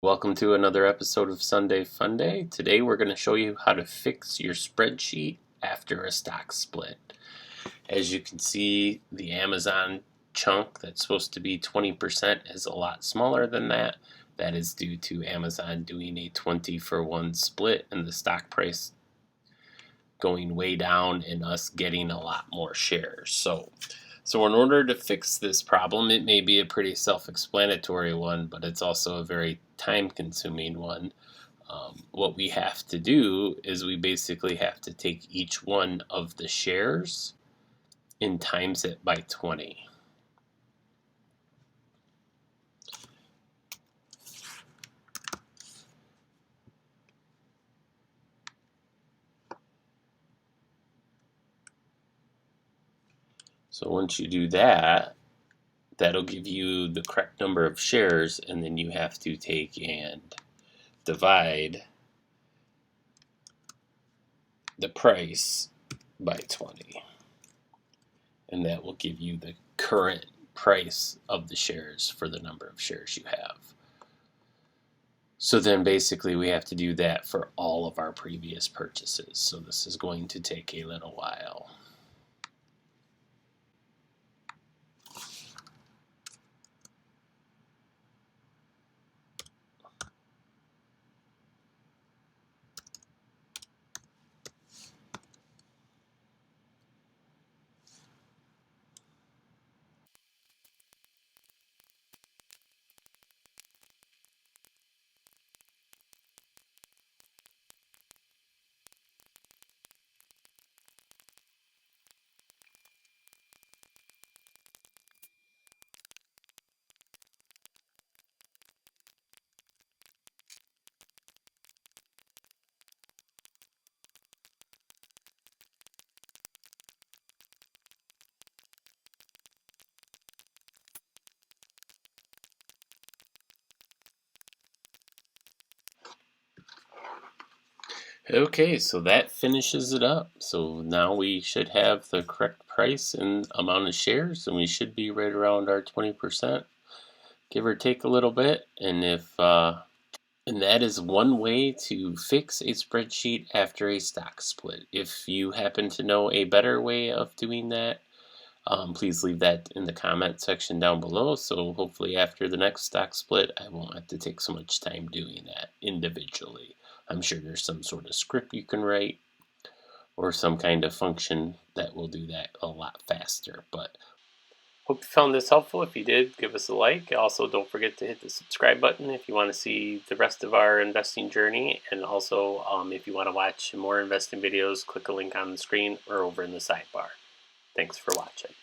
Welcome to another episode of Sunday Funday. Today we're going to show you how to fix your spreadsheet after a stock split. As you can see, the Amazon chunk that's supposed to be 20% is a lot smaller than that. That is due to Amazon doing a 20-for-1 split and the stock price going way down and us getting a lot more shares. So in order to fix this problem, it may be a pretty self-explanatory one, but it's also a very time-consuming one. What we have to do is we basically have to take each one of the shares and times it by 20. So once you do that, that'll give you the correct number of shares, and then you have to take and divide the price by 20. And that will give you the current price of the shares for the number of shares you have. So then basically we have to do that for all of our previous purchases. So this is going to take a little while. Okay, so that finishes it up. So now we should have the correct price and amount of shares, and we should be right around our 20%, give or take a little bit. And and that is one way to fix a spreadsheet after a stock split. If you happen to know a better way of doing that, please leave that in the comment section down below. So hopefully after the next stock split, I won't have to take so much time doing that individually. I'm sure there's some sort of script you can write or some kind of function that will do that a lot faster. But hope you found this helpful. If you did, give us a like. Also, don't forget to hit the subscribe button if you want to see the rest of our investing journey. And also, if you want to watch more investing videos, click a link on the screen or over in the sidebar. Thanks for watching.